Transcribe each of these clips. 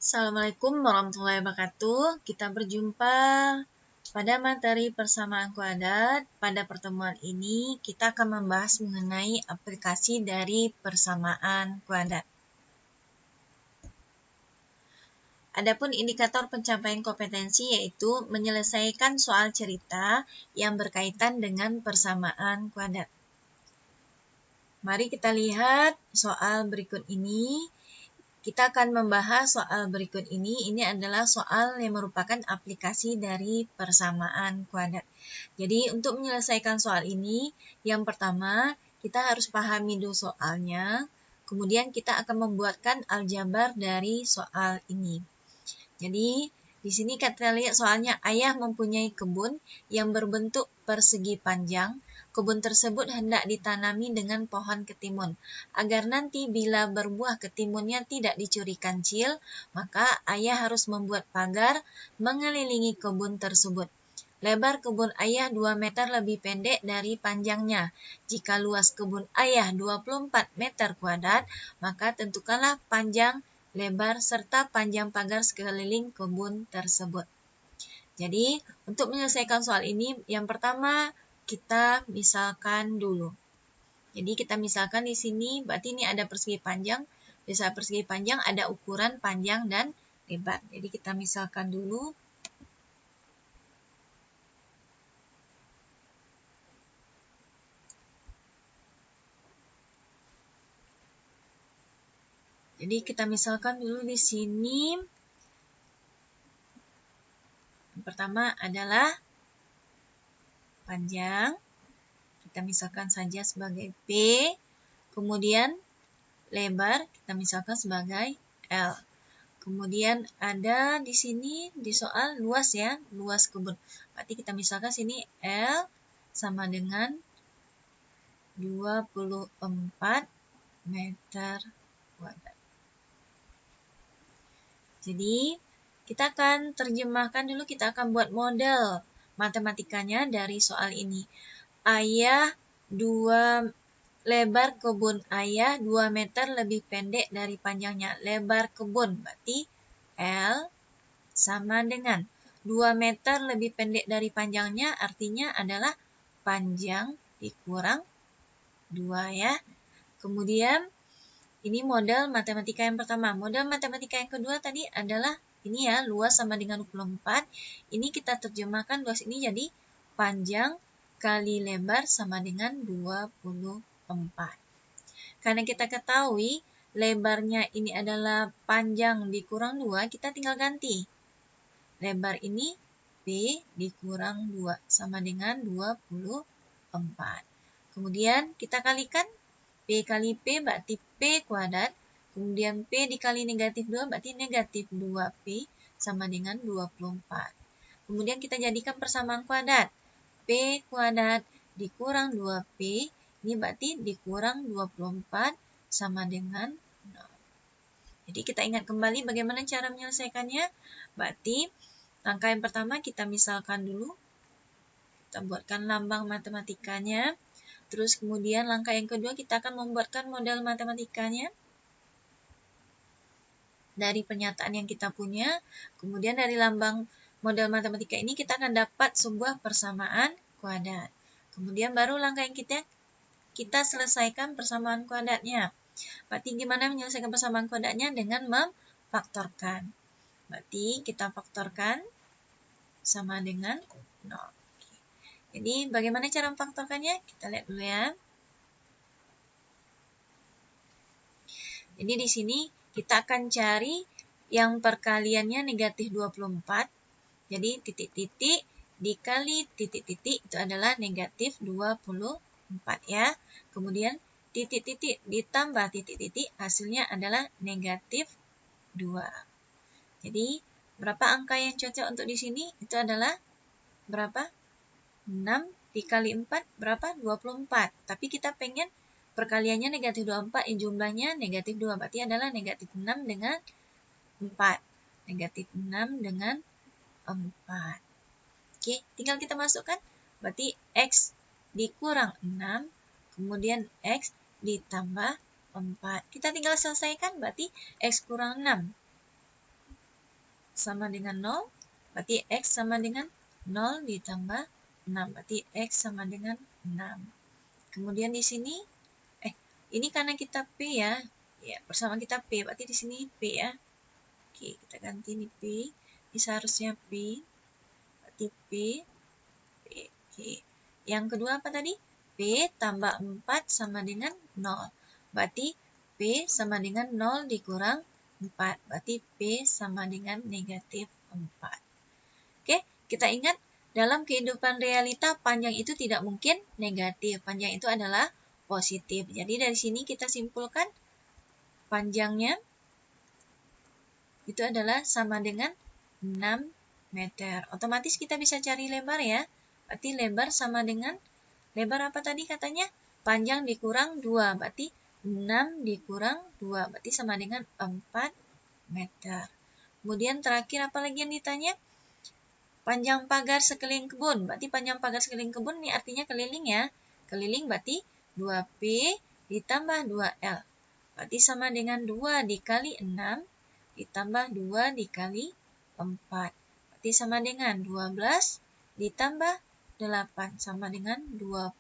Assalamualaikum warahmatullahi wabarakatuh. Kita berjumpa pada materi persamaan kuadrat. Pada pertemuan ini kita akan membahas mengenai aplikasi dari persamaan kuadrat. Adapun indikator pencapaian kompetensi yaitu menyelesaikan soal cerita yang berkaitan dengan persamaan kuadrat. Mari kita lihat soal berikut ini. Kita akan membahas soal berikut ini. Ini adalah soal yang merupakan aplikasi dari persamaan kuadrat. Jadi untuk menyelesaikan soal ini, yang pertama kita harus pahami dulu soalnya. Kemudian kita akan membuatkan aljabar dari soal ini. Jadi di sini kita lihat soalnya, ayah mempunyai kebun yang berbentuk persegi panjang. Kebun tersebut hendak ditanami dengan pohon ketimun. Agar nanti bila berbuah ketimunnya tidak dicuri kancil, maka ayah harus membuat pagar mengelilingi kebun tersebut. Lebar kebun ayah 2 meter lebih pendek dari panjangnya. Jika luas kebun ayah 24 meter kuadrat, maka tentukanlah panjang, lebar, serta panjang pagar sekeliling kebun tersebut. Jadi, untuk menyelesaikan soal ini, yang pertama kita misalkan dulu. Jadi kita misalkan di sini, berarti ini ada persegi panjang. Bisa persegi panjang ada ukuran panjang dan lebar. Jadi kita misalkan dulu. Jadi kita misalkan dulu di sini. Yang pertama adalah panjang. Kita misalkan saja sebagai P. Kemudian lebar kita misalkan sebagai L. Kemudian ada di sini di soal luas ya, luas kebun. Berarti kita misalkan sini L sama dengan 24 meter kuadrat. Jadi kita akan terjemahkan dulu, kita akan buat model matematikanya dari soal ini. Lebar kebun ayah 2 meter lebih pendek dari panjangnya. Lebar kebun berarti L sama dengan 2 meter lebih pendek dari panjangnya, artinya adalah panjang dikurang 2 ya. Kemudian ini model matematika yang pertama. Model matematika yang kedua tadi adalah ini ya, luas sama dengan 24. Ini kita terjemahkan luas ini jadi panjang kali lebar sama dengan 24. Karena kita ketahui lebarnya ini adalah panjang dikurang 2, kita tinggal ganti. Lebar ini P dikurang 2 sama dengan 24. Kemudian kita kalikan P kali P berarti P kuadrat. Kemudian P dikali negatif 2 berarti negatif 2P sama dengan 24. Kemudian kita jadikan persamaan kuadrat. P kuadrat dikurang 2P, ini berarti dikurang 24 sama dengan 0. Jadi kita ingat kembali bagaimana cara menyelesaikannya. Berarti langkah yang pertama kita misalkan dulu. Kita buatkan lambang matematikanya. Terus kemudian langkah yang kedua kita akan membuatkan model matematikanya dari pernyataan yang kita punya. Kemudian dari lambang model matematika ini kita akan dapat sebuah persamaan kuadrat. Kemudian baru langkah yang kita selesaikan persamaan kuadratnya. Berarti gimana menyelesaikan persamaan kuadratnya? Dengan memfaktorkan. Berarti kita faktorkan sama dengan 0. Jadi bagaimana cara memfaktorkannya? Kita lihat dulu ya. Jadi di sini kita akan cari yang perkaliannya negatif 24. Jadi titik-titik dikali titik-titik itu adalah negatif 24 ya. Kemudian titik-titik ditambah titik-titik hasilnya adalah negatif 2. Jadi berapa angka yang cocok untuk di sini? Itu adalah berapa? 6 dikali 4 berapa? 24. Tapi kita pengen perkaliannya negatif 24, jumlahnya negatif 2. Berarti adalah negatif 6 dengan 4. Negatif 6 dengan 4. Oke, tinggal kita masukkan. Berarti X dikurang 6, kemudian X ditambah 4. Kita tinggal selesaikan, berarti X kurang 6. sama dengan 0, berarti X sama dengan 0 ditambah 6, berarti X sama dengan 6. Kemudian di sini, ini karena kita P ya, persamaan kita P, berarti di sini P ya. Oke, kita ganti ini P, ini seharusnya P, berarti P, Oke. Yang kedua apa tadi? P tambah 4 sama dengan 0. Berarti P sama dengan 0 dikurang 4. Berarti P sama dengan negatif 4. Oke, kita ingat dalam kehidupan realita panjang itu tidak mungkin negatif. Panjang itu adalah positif. Jadi dari sini kita simpulkan panjangnya itu adalah sama dengan 6 meter. Otomatis kita bisa cari lebar ya. Berarti lebar sama dengan, lebar apa tadi katanya? Panjang dikurang 2. Berarti 6 dikurang 2. Berarti sama dengan 4 meter. Kemudian terakhir apa lagi yang ditanya? Panjang pagar sekeliling kebun. Berarti panjang pagar sekeliling kebun ini artinya keliling ya. Keliling berarti 2P ditambah 2L. Berarti sama dengan 2 dikali 6 ditambah 2 dikali 4. Berarti sama dengan 12 ditambah 8 sama dengan 20.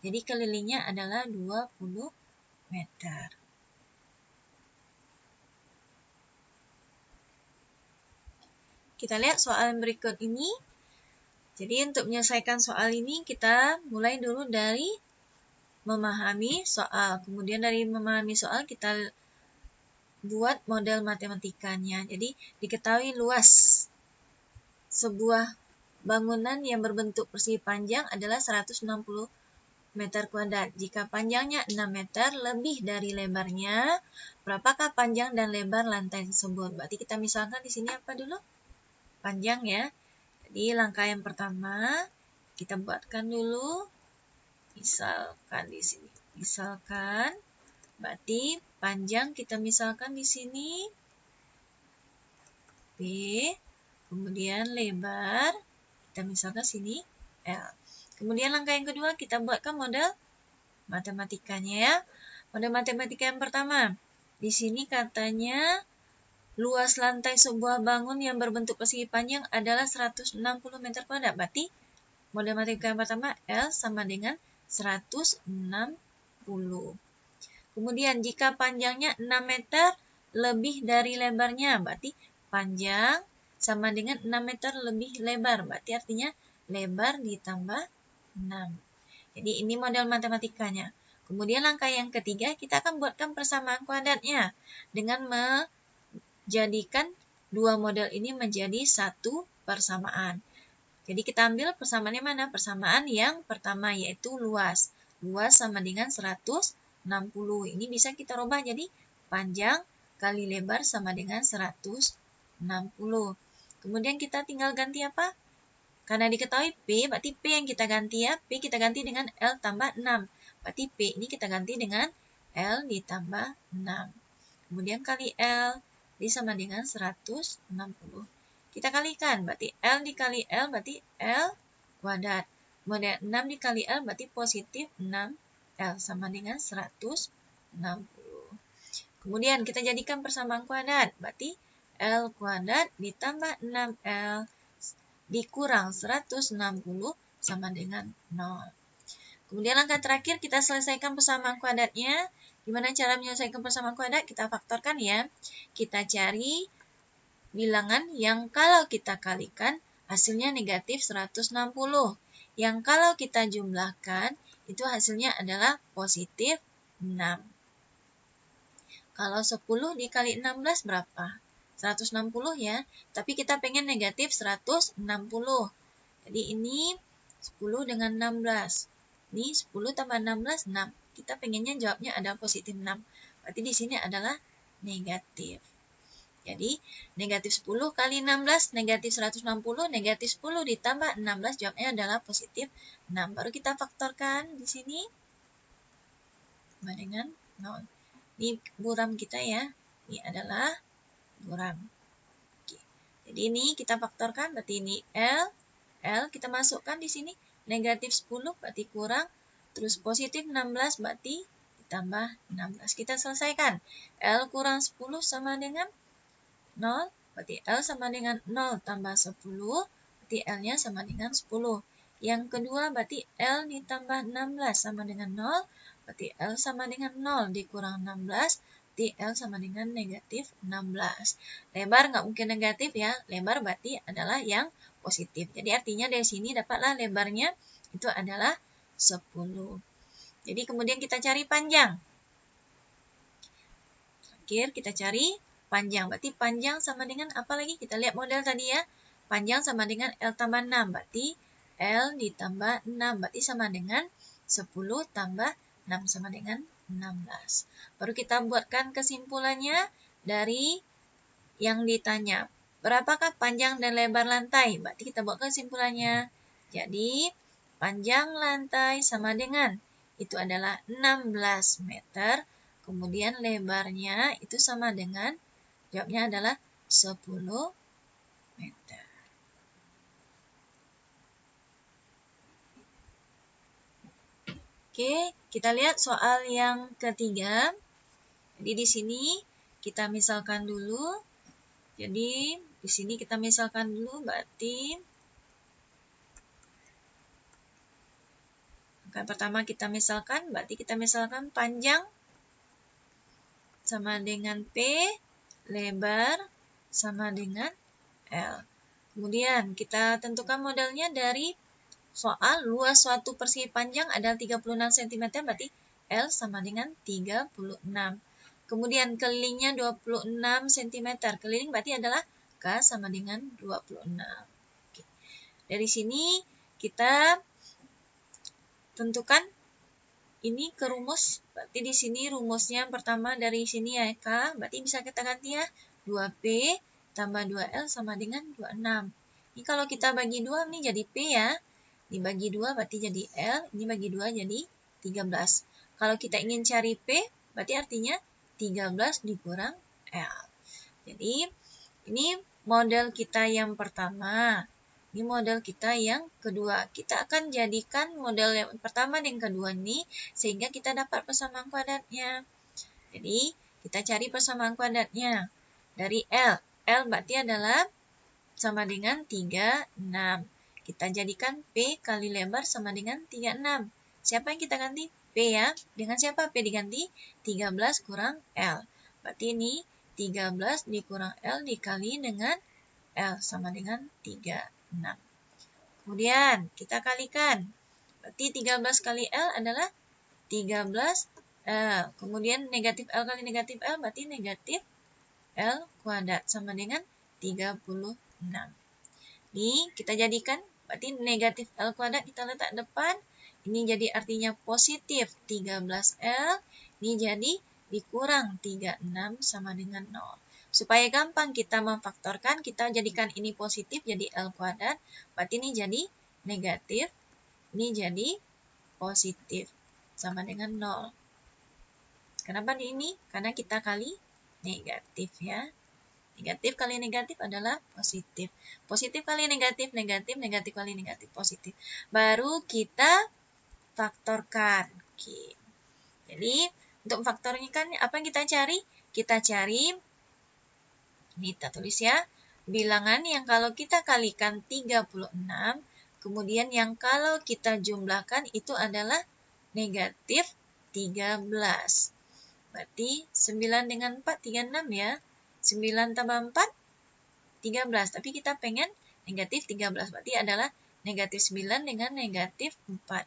Jadi kelilingnya adalah 20 meter. Kita lihat soal berikut ini. Jadi untuk menyelesaikan soal ini kita mulai dulu dari memahami soal. Kemudian dari memahami soal kita buat model matematikanya. Jadi diketahui luas sebuah bangunan yang berbentuk persegi panjang adalah 160 meter kuadrat. Jika panjangnya 6 meter lebih dari lebarnya, berapakah panjang dan lebar lantai tersebut? Berarti kita misalkan di sini apa dulu? Panjang ya. Jadi langkah yang pertama kita buatkan dulu. Misalkan di sini. Misalkan berarti panjang kita misalkan di sini P, kemudian lebar kita misalkan sini L. Kemudian langkah yang kedua kita buatkan model matematikanya ya. Model matematika yang pertama. Di sini katanya luas lantai sebuah bangun yang berbentuk persegi panjang adalah 160 meter kuadrat. Berarti model matematika yang pertama L sama dengan 160. Kemudian jika panjangnya 6 meter lebih dari lebarnya, berarti panjang sama dengan 6 meter lebih lebar. Berarti artinya lebar ditambah 6. Jadi ini model matematikanya. Kemudian langkah yang ketiga, kita akan buatkan persamaan kuadratnya dengan menjadikan dua model ini menjadi satu persamaan. Jadi kita ambil persamaannya mana? Persamaan yang pertama yaitu luas. Luas sama dengan 160. Ini bisa kita rubah jadi panjang kali lebar sama dengan 160. Kemudian kita tinggal ganti apa? Karena diketahui P, berarti P yang kita ganti ya. P kita ganti dengan L tambah 6. Berarti P ini kita ganti dengan L ditambah 6. Kemudian kali L, ini sama dengan 160. Kita kalikan, berarti L dikali L, berarti L kuadrat. Kemudian 6 dikali L, berarti positif 6L, sama dengan 160. Kemudian kita jadikan persamaan kuadrat, berarti L kuadrat ditambah 6L dikurang 160 sama dengan 0. Kemudian langkah terakhir kita selesaikan persamaan kuadratnya. Gimana cara menyelesaikan persamaan kuadrat? Kita faktorkan ya. Kita cari bilangan yang kalau kita kalikan hasilnya negatif 160. Yang kalau kita jumlahkan itu hasilnya adalah positif 6. Kalau 10 dikali 16 berapa? 160 ya, tapi kita pengen negatif 160. Jadi ini 10 dengan 16. Ini 10 tambah 16, 6. Kita pengennya jawabnya ada positif 6. Berarti di sini adalah negatif. Jadi negatif 10 kali 16, negatif 160, negatif 10 ditambah 16, jawabnya adalah positif 6. Baru kita faktorkan di sini. Sama dengan 0. Ini buram kita ya. Ini adalah buram. Oke. Jadi ini kita faktorkan, berarti ini L kita masukkan di sini. Negatif 10 berarti kurang. Terus positif 16 berarti ditambah 16. Kita selesaikan. L kurang 10 sama dengan 0. berarti L sama dengan 0 tambah 10, berarti L-nya sama dengan 10. Yang kedua berarti L ditambah 16 sama dengan 0, berarti L sama dengan 0 dikurang 16, berarti L sama dengan negatif 16. Lebar nggak mungkin negatif ya, lebar berarti adalah yang positif. Jadi artinya dari sini dapatlah lebarnya itu adalah 10. Jadi kemudian kita cari panjang. Terakhir kita cari panjang. Berarti panjang sama dengan apa lagi? Kita lihat model tadi ya. Panjang sama dengan L tambah 6. Berarti L ditambah 6. Berarti sama dengan 10 tambah 6 sama dengan 16. Baru kita buatkan kesimpulannya dari yang ditanya. Berapakah panjang dan lebar lantai? Berarti kita buat kesimpulannya. Jadi panjang lantai sama dengan itu adalah 16 meter. Kemudian lebarnya itu sama dengan, jawabnya adalah 10 meter. Oke, kita lihat soal yang ketiga. Jadi di sini kita misalkan dulu. Jadi di sini kita misalkan dulu, berarti angka pertama kita misalkan, berarti kita misalkan panjang sama dengan P, lebar sama dengan L. Kemudian kita tentukan modelnya dari soal luas suatu persegi panjang adalah 36 cm, berarti L sama dengan 36. Kemudian kelilingnya 26 cm, keliling berarti adalah K sama dengan 26. Oke. Dari sini kita tentukan ini ke rumus, berarti di sini rumusnya yang pertama dari sini ya K, berarti bisa kita ganti ya, 2P tambah 2L sama dengan 26. Ini kalau kita bagi 2, ini jadi P ya, dibagi 2 berarti jadi L, ini bagi 2 jadi 13. Kalau kita ingin cari P, berarti artinya 13 dikurang L. Jadi, ini model kita yang pertama. Ini model kita yang kedua. Kita akan jadikan model yang pertama dan yang kedua ini sehingga kita dapat persamaan kuadratnya. Jadi, kita cari persamaan kuadratnya. Dari L. L berarti adalah sama dengan 36. Kita jadikan P kali lebar sama dengan 36. Siapa yang kita ganti? P ya. Dengan siapa P diganti? 13 kurang L. Berarti ini 13 dikurang L dikali dengan L sama dengan 36. Kemudian kita kalikan. Berarti 13 kali L adalah 13 L. Kemudian negatif L kali negatif L berarti negatif L kuadrat sama dengan 36. Ini kita jadikan, berarti negatif L kuadrat kita letak depan. Ini jadi artinya positif 13L. Ini jadi dikurang 36 sama dengan 0. Supaya gampang kita memfaktorkan, kita jadikan ini positif jadi L kuadrat. Berarti ini jadi negatif. Ini jadi positif sama dengan 0. Kenapa di ini? Karena kita kali negatif ya. Negatif kali negatif adalah positif. Positif kali negatif, negatif, negatif kali negatif, positif. Baru kita faktorkan. Oke. Jadi, untuk faktornya kan apa yang kita cari? Kita cari, ini kita tulis ya, bilangan yang kalau kita kalikan 36, kemudian yang kalau kita jumlahkan itu adalah negatif 13. Berarti 9 dengan 4, 36 ya. 9 tambah 4, 13. Tapi kita pengen negatif 13. Berarti adalah negatif 9 dengan negatif 4.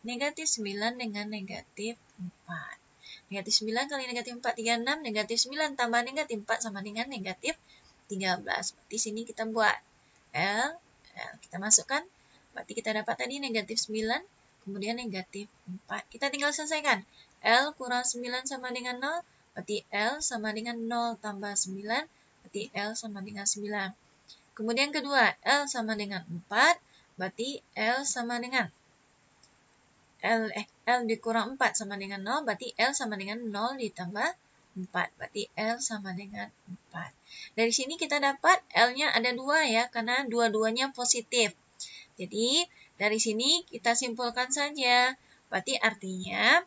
Negatif 9 dengan negatif 4. Negatif 9 kali negatif 4, 36. Negatif 9 tambah negatif 4 sama dengan negatif 13. Berarti sini kita buat L. Kita masukkan. Berarti kita dapat tadi negatif 9. Kemudian negatif 4. Kita tinggal selesaikan. L kurang 9 sama dengan 0. Berarti L sama dengan 0 tambah 9. Berarti L sama dengan 9. Kemudian kedua, L sama dengan 4. Berarti L sama dengan L dikurang 4 sama dengan 0, berarti L sama dengan 0 ditambah 4. Berarti L sama dengan 4. Dari sini kita dapat L-nya ada 2 ya, karena dua-duanya positif. Jadi, dari sini kita simpulkan saja. Berarti artinya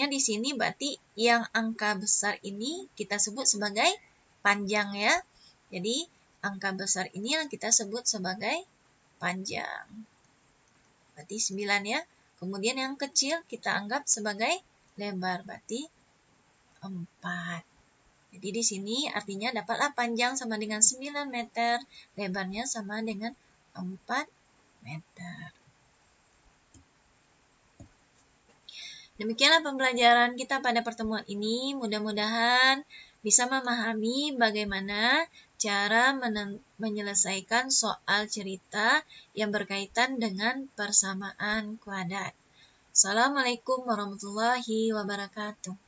di sini berarti yang angka besar ini kita sebut sebagai panjang ya. Jadi angka besar ini yang kita sebut sebagai panjang. Berarti 9 ya. Kemudian yang kecil kita anggap sebagai lebar, berarti 4. Jadi di sini artinya dapatlah panjang sama dengan 9 meter, lebarnya sama dengan 4 meter. Demikianlah pembelajaran kita pada pertemuan ini. Mudah-mudahan bisa memahami bagaimana cara menyelesaikan soal cerita yang berkaitan dengan persamaan kuadrat. Assalamualaikum warahmatullahi wabarakatuh.